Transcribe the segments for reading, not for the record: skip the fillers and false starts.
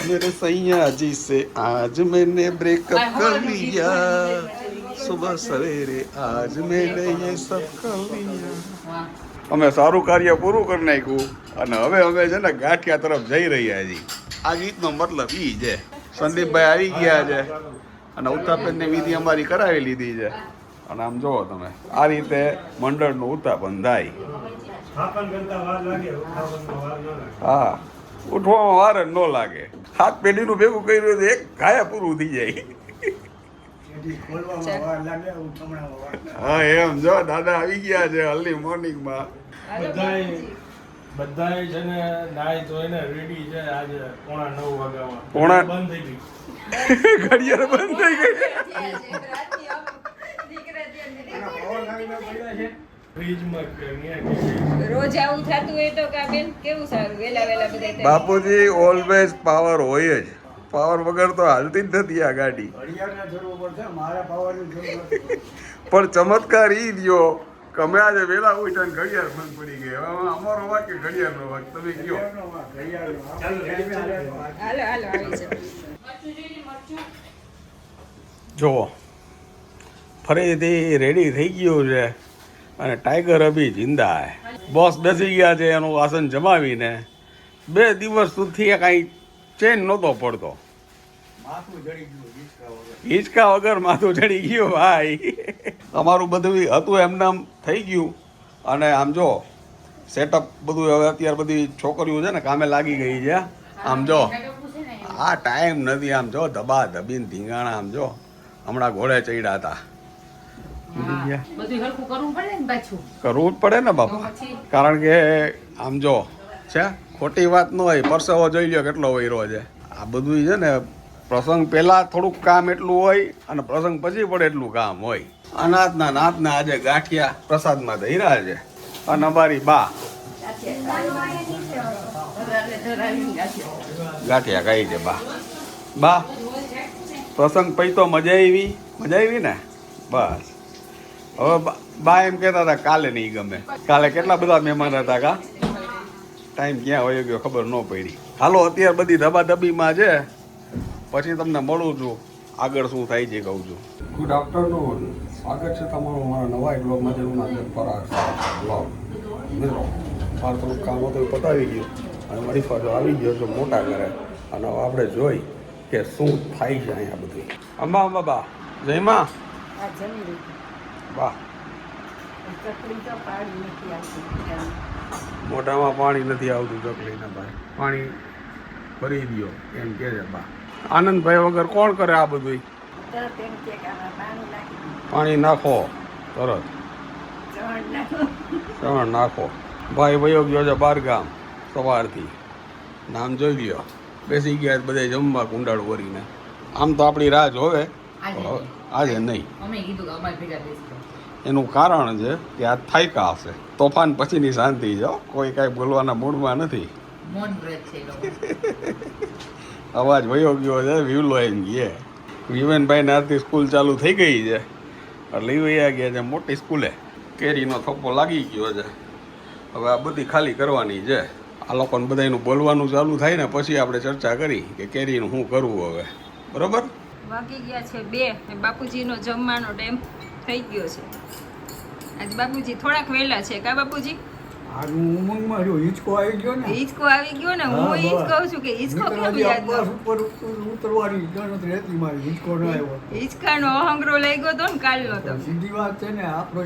मेरे सैया जी से आज मैंने ब्रेकअप कर लिया सुबह सवेरे आज मैंने ये सब कर लिया. અમે સારું કાર્ય પૂરું કરી નાખ્યું અને હવે અમે છે ને ગાંઠિયા તરફ જઈ રહ્યા છીએ. આ ગીતનો મતલબ ઈ છે. સંદીપભાઈ આવી ગયા છે અને ઉત્થાપનની વિધિ અમારી કરાવી લીધી છે અને આમ જોવો તમે આ રીતે મંડળનું ઉત્થાપન થાય. હા, ઉઠવામાં વાર જ ન લાગે. હાથ પેઢીનું ભેગું કર્યું તો એક ગાયા પૂરું થઈ જાય. હા એમ જો દાદા આવી ગયા છે અર્લી મોર્નિંગમાં. બધાય છે ને નાઈ ધોઈને રેડી છે. આજે 9:30 વાગ્યામાં પોણા બંધ થઈ ગઈ. ઘડિયાળ બંધ થઈ ગઈ. ફ્રીજમાં રોજ આવું થતું હોય તો કા બેન કેવું સારું વેલા વેલા બધા બાપુજી ઓલવેઝ પાવર હોય જ. પાવર વગર તો હાલતી જ નથી આ ગાડી. પણ ચમત્કાર ઈ રહ્યો કે અમે આજે વેલા ઉઠ્યા ઘડિયાળ બંધ પડી ગઈ. હવે અમારો વાક કે ઘડિયાળનો વાક તમે કયો. હાલો હાલો આવી છે. જુઓ ફરીથી રેડી થઈ ગયું છે અને ટાઈગર અભી જિંદા હે. બોસ બેસી ગયા છે એનું આસન જમાવીને. 2 દિવસ સુધી કાંઈ ચેન નહોતો પડતો. હિંચકા વગર માથું ચડી ગયું ભાઈ. અમારું બધું હતું એમનામ થઈ ગયું અને આમ જો સેટઅપ બધું હવે અત્યારે બધી છોકરીઓ છે ને કામે લાગી ગઈ છે. આમ જો આ ટાઈમ નથી. આમ જો ધબા ધબીને ધીંગાણા. આમ જો હમણાં ઘોડે ચડ્યા હતા. કરવું જ પડે ને બાપા. કારણ કે આમ જો છે ખોટી વાત ન હોય. પરસેવો જોઈ લ્યો કેટલો વયરો છે. આ બધું છે ને પ્રસંગ પહેલા થોડુંક કામ એટલું હોય અને પ્રસંગ પછી પડે એટલું કામ હોય. અનાજના નાતના આજે ગાંઠિયા પ્રસાદમાં ધર્યા છે અને અમારી બા ગાંઠિયા ખાઈ છે. બા પ્રસંગ પછી તો મજા આવી ને. બસ હવે બા એમ કહેતા હતા કાલે નહીં ગમે. કાલે કેટલા બધા મહેમાન હતા કા. ટાઈમ ક્યાં વયો ગયો ખબર ન પડી. હાલો અત્યારે બધી ધબાધબીમાં છે. પછી તમને મળું છું આગળ શું થાય છે કહું છું. Good afternoon. સ્વાગત છે તમારું અમારા નવા એક બ્લોગમાં. જેનું નામ છે પરાગ બ્લોગ. મિત્રો મારે થોડુંક કામ હતું પતાવી ગયું અને મારી પાસે આવી ગયો છો મોટા ઘરે અને હવે આપણે જોઈ કે શું થાય છે અહીંયા બધું. અંબા બા જયમાં વાહ. મોઢામાં પાણી નથી આવતું ચકલીના ભાઈ. પાણી ભરી દો એમ કે છે બા. આનંદભાઈ વગર કોણ કરે આ બધું. પાણી નાખો તરત. ચણ નાખો. ભાઈ વયો ગયો છે 12 ગામ સવારથી. નામ જોઈ લ્યો. બેસી ગયા બધે જમવા કુંડાળ વરીને. આમ તો આપણી રાહ જોવે આજે નહીં. એનું કારણ છે કે આ થાયકા હશે. તોફાન પછીની શાંતિ છે. કોઈ કાંઈ બોલવાના મૂડમાં નથી. અવાજ વયો ગયો છે. વિવલો એમ ગયે. વિવેનભાઈને આજથી સ્કૂલ ચાલુ થઈ ગઈ છે એટલે વયા ગયા છે મોટી સ્કૂલે. કેરીનો થપ્પો લાગી ગયો છે. હવે આ બધી ખાલી કરવાની છે. આ લોકોને બધાનું બોલવાનું ચાલુ થાય ને પછી આપણે ચર્ચા કરી કે કેરીનું શું કરવું હવે. બરોબર. વાગી ગયા છે 2. બાપુજીનો જમવાનો ટાઈમ થઈ ગયો છે. આજ બાપુજી થોડાક વહેલા છે કા બાપુજી. હિંચકો આવી ગયો ને. હિંચકો આવી ગયો ને. હું ઈ જ કહું છું કે હિંચકો કેમ યાદ ન ઉતરવાની ગણત રહેતી મારી. હિંચકો ન આવ્યો. હિંચકાનો અહંગરો લઈ ગયો તો ને કાલનો તો. સીધી વાત છે ને આપણો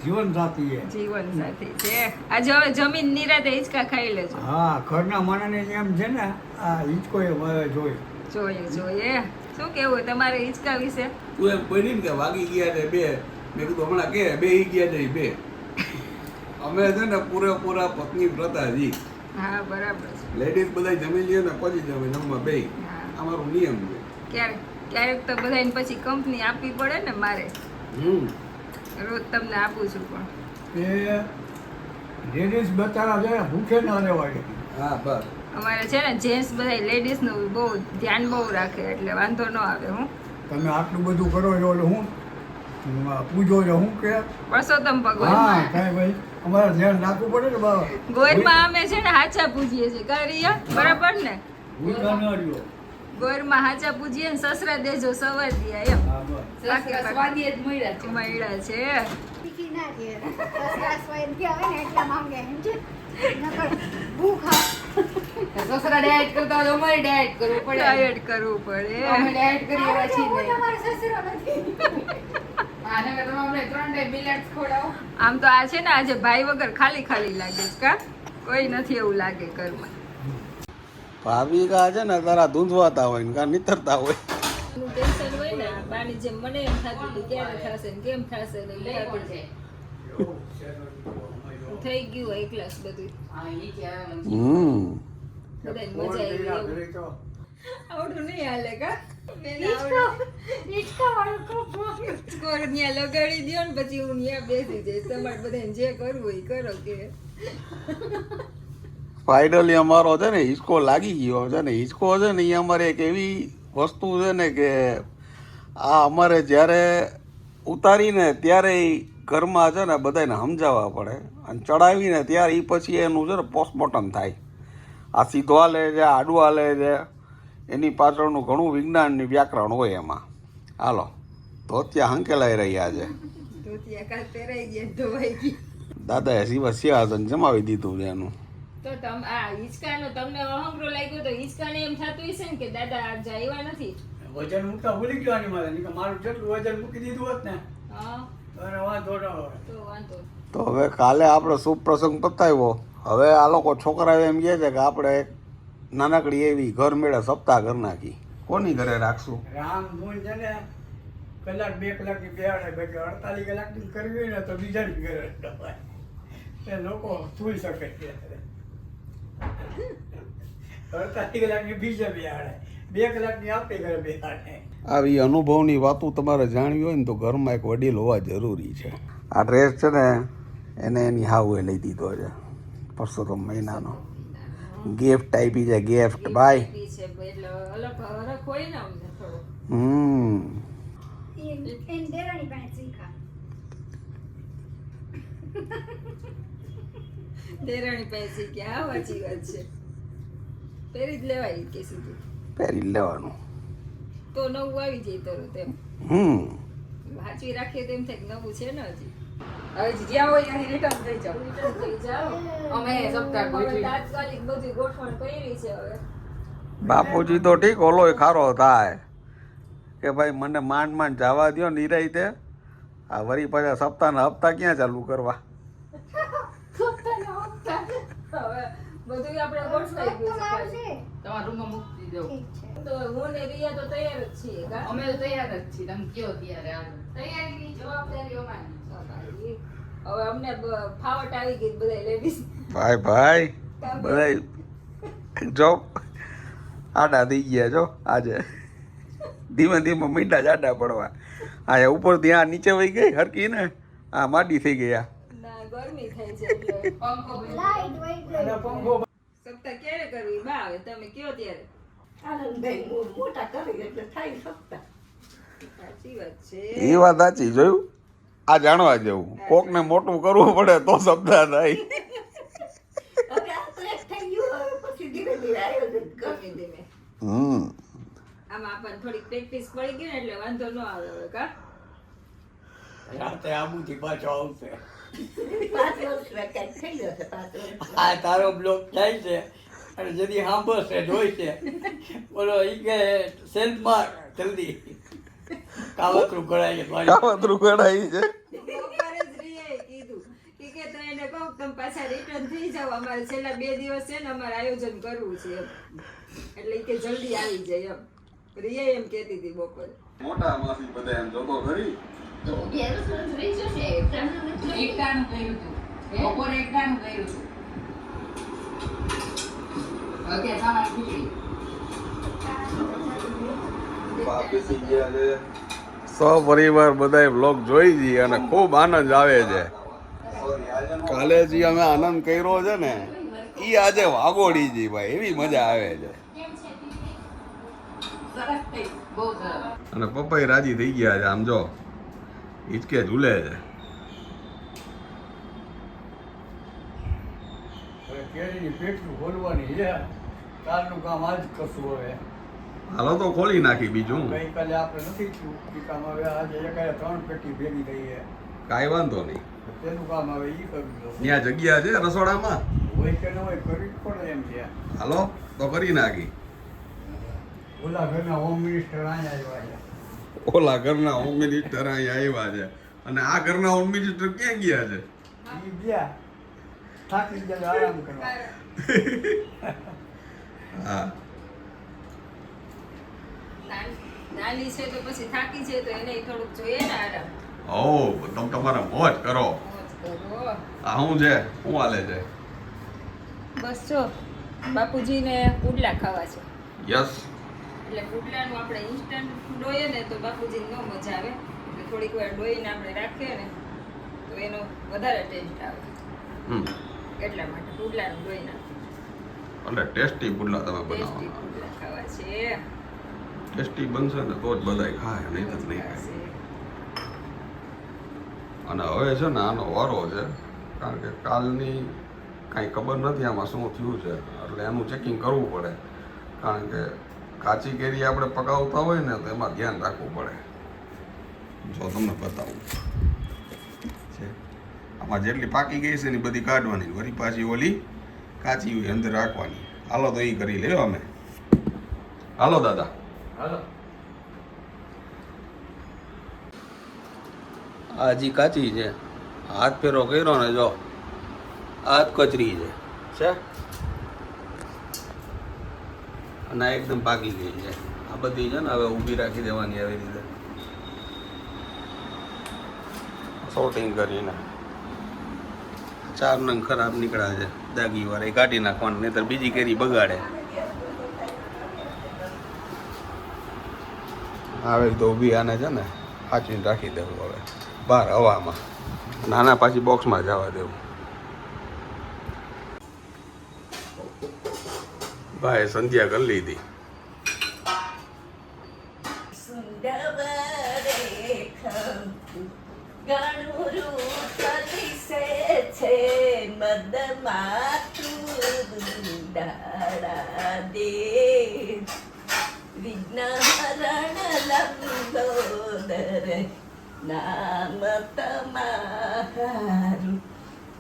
જીવન સાથી છે. જીવન સાથી છે. આજે હવે જમીન નિરાતે હિંચકા ખાઈ લેજો. હા ઘરના માણસને એમ છે ને આ હિંચકો એ જોઈએ. શું કેવું તમારે હિંચકા વિશે? તું એમ બોલી ને કે વાગી ગયા છે 2. મેં કીધું હમણાં કે 2 ગયા છે 2. અમે છે ને પૂરેપૂરા પત્ની પ્રતાજી. હા બરાબર છે. લેડીઝ બધા જમી લે ને પછી જમે જમવા બે. અમારો નિયમ છે. ક્યારેક તો બધાને પછી કંપની આપવી પડે ને મારે. રોજ તમને આપું છું પણ એ લેડીઝ બચારા છે ભૂખે ન રહેવાય. હા બસ. અમારે છે ને જેન્ટ્સ બધા લેડીઝનું બહુ ધ્યાન બહુ રાખે એટલે વાંધો ન આવે. હું તમે આટલું બધું કરો છો એટલે હું પૂજો છો હું કે પરસોત્તમ ભગવાન. હા કાંઈ ભાઈ અમારે ધ્યાન રાખવું પડે ને બાબા. ગોયમાં અમે છે ને હાચા પૂજીએ છીએ. કરીએ બરાબર ને. ભૂખા ન રહ્યો. ગોરમાં હાચા પૂજીએ ને સસરા દેજો સવાર દિયા એમ હા, બસ. બાકી સ્વાદી જ મળ્યા છે. મળ્યા છે ટીકી ના દે સસરા સ્વાઈન ગયા હોય ને એટલા માંગે એમ છે નકર ભૂખા સસરા ડાયટ કરતા હોય તો અમારે ડાયટ કરવું પડે. ડાયટ કરવું પડે અમે ડાયટ કરીએ હવે પછી તો હું નહીં. તમારો સસરો નથી આને કે તમે અમને 3 ટાઈમ મિલેટ્સ ખવડાવો. આમ તો આ છે ને આજે ભાઈ વગર ખાલી ખાલી લાગે છે કા કોઈ નથી એવું લાગે ઘરમાં ભાભી કા છે ને તારા ધૂંધવાતા હોય ને કા નીતરતા હોય. એનું ટેન્શન હોય ને બાની જેમ મને એમ થતું હતું ક્યારે થશે ને કેમ થશે ને લઈ એવું પડશે. થઈ ગયું હોય ક્લાસ બધું હા, ઈ કે આવે મને. બધાને કોણ મજા આવી પેલા એવું. ઘરે તો આવડું નહીં હાલે કા ઈચકા વાળો કોપો સ્કોર ન્યા લગાડી દ્યો ને પછી હું ન્યા બેસી જઈશ તમારે બધાને જે કરવું હોય એ કરો કે ફાઇનલી અમારો છે ને હિંચકો લાગી ગયો છે ને હિંચકો છે ને એ અમારે એક એવી વસ્તુ છે ને કે આ અમારે જ્યારે ઉતારીને ત્યારે ઈ ઘરમાં છે ને બધાને સમજાવવા પડે અને ચડાવીને ત્યારે એ પછી એનું છે ને પોસ્ટમોર્ટમ થાય. આ સીધો હાલે છે આડું હાલે છે એની પાછળનું ઘણું વિજ્ઞાનની વ્યાકરણ હોય એમાં. હાલો ધોતિયા હંકેલાઈ રહ્યા છે. ધોતિયા કાલ પહેરાઈ ગયા ધોવાઈ ગઈ દાદાએ સિંહાસન જમાવી દીધું છે એનું. તો તમ આ હિંચકાનો તમને અહંગરો લાગ્યો તો હિંચકાને એમ થતું હશે ને કે દાદા આજ આવ્યા નથી વજન મૂકતા ભૂલી ગયો આની મારે. નહીં કે મારું જેટલું વજન મૂકી દીધું હોત ને હા તો એને વાંધો ન હોય. તો વાંધો તો હવે કાલે આપણે શુભ પ્રસંગ પતાવ્યો. હવે આ લોકો છોકરાઓ એમ કહે છે કે આપણે એક નાનકડી એવી ઘર મેળે સપ્તાહ કરી નાખી. કોની ઘરે રાખશું? રામ ધૂન છે ને કલાક 2 કલાકની બેહાડે બાકી 48 કલાકની કરવી હોય ને તો બીજાની ઘરે દબાય. એ લોકો સૂઈ શકે છે 48 કલાકની બીજા બેહાડે 2 કલાકની આપણી ઘરે બેહાડે. આવી અનુભવની વાતો તમારે જાણવી હોય ને તો ઘરમાં એક વડીલ હોવા જરૂરી છે. આ ડ્રેસ છે ને એને એની હાઉએ લઈ દીધો છે પરસોત્તમ મહિનાનો. ગિફ્ટ આપી છે ગિફ્ટ બાય. છે એટલે અલગ હરખ હોય ને અમને થોડો એન દેરાણી પાસે શીખા દેરાણી પાસે કે આ વાંચી વાત છે પહેરી જ લેવાય કે સીધું પહેરી જ લેવાનું. તો નવું આવી જાય તરત એમ વાંચી રાખીએ તો એમ થાય કે નવું છે ને હજી હવે જ્યાં હોય ત્યાંથી રિટર્ન થઈ જાવ. રિટર્ન થઈ જાઓ અમે સપ્તાહ હવે ગોઠવી. તાત્કાલિક બધી ગોઠવણ કરી છે હવે બાપુજી તો ઠીક ઓલોય ખારો થાય કે ભાઈ મને માંડ માંડ જવા દો નિરાયતે. આ વળી પાછા સપ્તાહના હપ્તા ક્યાં ચાલુ કરવા? હવે બધું આપણે ગોઠવાઈ ગયું છે આવશે તમારા રૂમમાં મૂકી દો. ઠીક છે તો હું ને રિયા તો તૈયાર જ છીએ કા અમે તો તૈયાર જ છીએ. તમે કયો ત્યારે આવો. તૈયારીની જવાબદારી અમારી. હવે અમને ફાવટ આવી ગઈ બધા લેડીઝ ભાઈ ભાઈ બધા જો આડા થઈ ગયા છો આજે. ધીમે ધીમે મીંડા જાડા પડવા. આ ઉપર ત્યાં નીચે વહી ગઈ હરકી ને આ માડી થઈ ગયા. ના ગરમી થાય છે એટલે પંખો બંધ. લાઈટ વહી ગઈ અને પંખો સપ્તાહ ક્યારે કરવી બા આવે તમે કયો ત્યારે સાચી વાત છે એ વાત સાચી જોયું. આ જાણવા જેવું કોકને મોટું કરવું પડે તો સપ્તાહ થાય. ધીમે ધીમે હમ આમાં આપણને થોડીક પ્રેક્ટિસ પડી ગઈ ને એટલે વાંધો ન આવે હવે કા રાતે આબુથી પાછો આવશે. આ તારો બ્લોક થાય છે અને જેથી સાંભળશે જોઈ છે બોલો ઈ કે સેલ્ફ માર જલ્દી કાવતરું કરાય છે મારી. કાવતરું કઢાઈ છે. બપોરે જ રિયાએ કીધું કે તો એને કહું તમે પાછા રિટર્ન થઈ જાવ અમારે છેલ્લા 2 દિવસ છે ને અમારે આયોજન કરવું છે એમ એટલે ઈ કે જલ્દી આવી જાય એમ રિયા એમ કહેતી હતી બપોરે મોટા માસી બધા એમ જોતો ખરી. એકટાણું કર્યું હતું. બપોરે એકટાણું કર્યું હતું. અત્યારે સામાન ખીચડી. સપરિવાર બધા બ્લોગ જોઈ જઈએ અને ખૂબ આનંદ આવે છે. કાલે જે અમે આનંદ કર્યો છે ને એ આજે વાગોડી જી ભાઈ એવી મજા આવે છે. સરસ થઈ. બહુ સરસ. અને પપ્પા રાજી થઈ ગયા છે આમ જો હિચકે ઝૂલે છે. હવે કેરીની પેટનું ખોલવાની છે કાલનું કામ આજ કરશું હવે. હાલો તો ખોલી નાખી બીજું ગઈકાલે આપણે નથી થયું એ કામ હવે આજે એકાએ 3 પેટી ભેગી થઈ છે. કાંઈ વાંધો નહીં. તેનું કામ હવે ઈ કરવું જોઈએ. ત્યાં જગ્યા છે રસોડામાં? હોય કે ન હોય કરવી જ પડે એમ છે. હાલો તો કરી નાખી. ઓલા ઘરના હોમ મિનિસ્ટર અહીંયા આવ્યા છે. ઓલા ઘરના હોમ મિનિસ્ટર અહીંયા આવ્યા છે અને આ ઘરના હોમ મિનિસ્ટર ક્યાં ગયા છે? ઈ ગયા થાકી ગયા આરામ કરવા. હા નાની છે તો પછી થાકી છે તો એને થોડુંક જોઈએ ને આરામ. ઓ તમે તમારા મોજ કરો. મોજ કરો. આ શું છે? શું હાલે છે? બસ જો બાપુજીને પુડલા ખાવા છે યસ. એટલે પુડલાનું આપણે ઇન્સ્ટન્ટ ડોઈએ ને તો બાપુજીને ન મજા આવે એટલે થોડીક વાર ડોઈને આપણે રાખીએ ને તો એનો વધારે ટેસ્ટ આવે એટલા માટે પુડલાનું ડોઈ નાખીએ. એટલે ટેસ્ટી પુડલા તમે ટેસ્ટી બનાવવાના. પુડલા ખાવા છે. ટેસ્ટી બનશે ને તો જ બધાય ખાય, નહીં તો નહીં ખાય. અને હવે છે ને આનો વારો છે, કારણ કે કાલની કાંઈ ખબર નથી આમાં શું થયું છે, એટલે એનું ચેકિંગ કરવું પડે. કારણ કે કાચી કેરી આપણે પકાવતા હોય ને તો એમાં ધ્યાન રાખવું પડે. જો તમને બતાવું છે આમાં જેટલી પાકી ગઈ છે ને બધી કાઢવાની, વળી પાછી ઓલી કાચી હોય અંદર રાખવાની. હાલો તો એ કરી લ્યો અમે. હાલો દાદા. હાલો. આ હજી કાચી છે, હાથ ફેરો કર્યો ને જો હાથ કચરી છે અને આ એકદમ પાકી ગઈ છે. આ બધી છે ને હવે ઊભી રાખી દેવાની આવી રીતે સોર્ટિંગ કરીને. 4 નંગ ખરાબ નીકળ્યા છે, દાગી વાળા કાઢી નાખવાની, નહીતર બીજી કેરી બગાડે. આવે તો ઊભી આને છે ને સાચવીને રાખી દેવું હવે બહાર હવામાં, નાના પાછી બોક્સમાં જવા દેવું. ભાઈ સંધ્યા કરી લીધી. નામ તમારું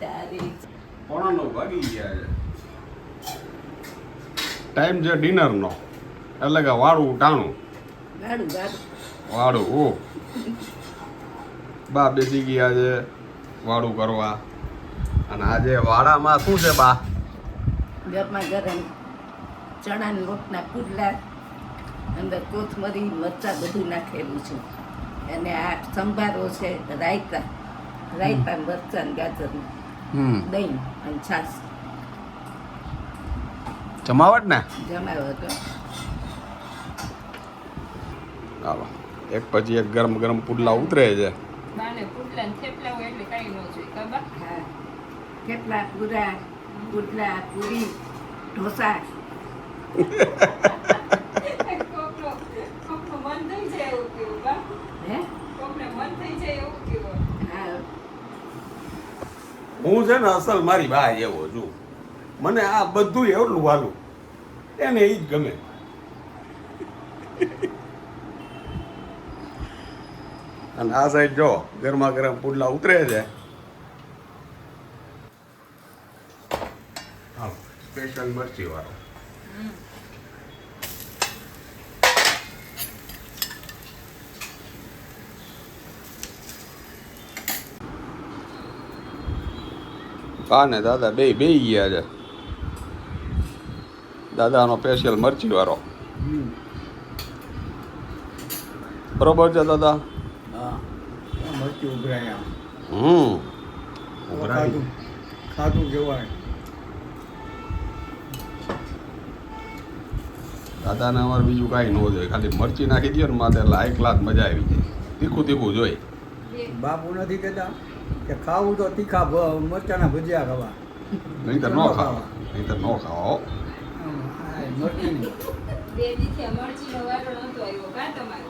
તારી 9:15 વાગી ગયા છે. ટાઈમ છે ડિનરનો, એટલે કે વાળું ટાણું વાળું. ઓ બા બેસી ગયા છે વાળું કરવા. અને આજે વાળામાં શું છે બા? ગરમા ગરમ ચણાના લોટના પુડલા, અંદર કોથમરી મરચાં બધું નાખેલું છે, અને આ સંભારો છે, રાયતા મરચાં ગાજરનું, દહીં અને છાશ જમાવટ ને જમાવો હતો. ચાલો એક પછી એક ગરમ ગરમ પુડલા ઉતરે છે. બાને પુડલા ને થેપલા હોય એટલે કાંઈ ન જોઈએ ખબર. હા, કેટલા પૂરા પુડલા, પૂરી, ઢોસા. કોકનું મન થઈ જાય એવું કેવું બા. હે કોકને મન થઈ જાય એવું કેવું. હા, હું છે ને અસલ મારી બા એવો છું. મને આ બધું એટલું વાલું, એને એ જ ગમે. અને આ સાઈડ જો ગરમા ગરમ પુડલા ઉતરે છે. હા, સ્પેશિયલ મરચી વાળો. બા ને દાદા બે ગયા છે. દાદાનો સ્પેશિયલ મરચી વાળો. બરોબર છે દાદા? હા, મરચી ઉભરાયા. ઉભરાય. ખાધું કહેવાય. દાદાને અમારે બીજું કાંઈ ન જોઈએ, ખાલી મરચી નાખી દો ને માથે એટલે હાઈ ક્લાસ મજા આવી જાય. તીખું તીખું જોઈ. બાપુ નથી કહેતા કે ખાવું તો તીખા મરચાના ભજીયા ખાવા. નહીંતર ન ખાવા, નહીંતર ન ખાવા. મરચીની બે દીથી મરચીનો વારો નહોતો આવ્યો કાં તમારે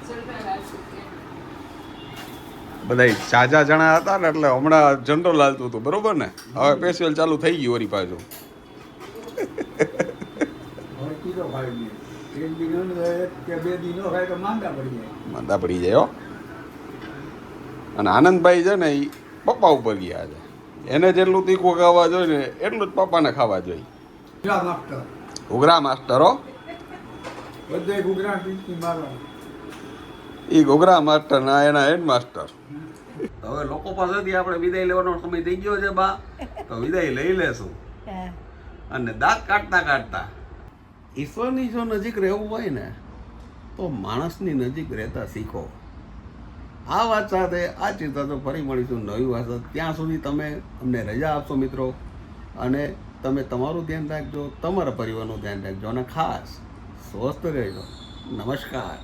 સરકાર આવશે કે બધા ચાચા જણા હતા ને એટલે હમણાં જનરલ હાલતું હતું, બરોબર ને? હવે સ્પેશિયલ ચાલુ થઈ ગયું વળી પાછું. ખાઈ લઈએ. એક દી ન ખાય કે 2 દી ન ખાય તો માંદા પડી જાય. માંદા પડી જાય હો. અને આનંદભાઈ છે ને એ પપ્પા ઉપર ગયા છે. એને જેટલું તીખું ખાવા જોઈએ ને એટલું જ પપ્પાને ખાવા જોઈએ. ઘૂઘરા માસ્ટર ઘૂઘરા માસ્ટર હો. બધે ઘૂઘરા ટીચકી મારવા. એ ઘૂઘરા માસ્ટર ના એના હેડ માસ્ટર. હવે લોકો પાસેથી આપણે વિદાય લેવાનો સમય થઈ ગયો છે બા, તો વિદાય લઈ લેશું. અને દાંત કાઢતા કાઢતા ઈશ્વરની જો નજીક રહેવું હોય ને તો માણસની નજીક રહેતા શીખો. આ વાત સાથે આ ચિંતા તો ફરી મળીશું નવી વાત. ત્યાં સુધી તમે અમને રજા આપશો મિત્રો, અને તમે તમારું ધ્યાન રાખજો, તમારા પરિવારનું ધ્યાન રાખજો, અને ખાસ સ્વસ્થ રહેજો. નમસ્કાર.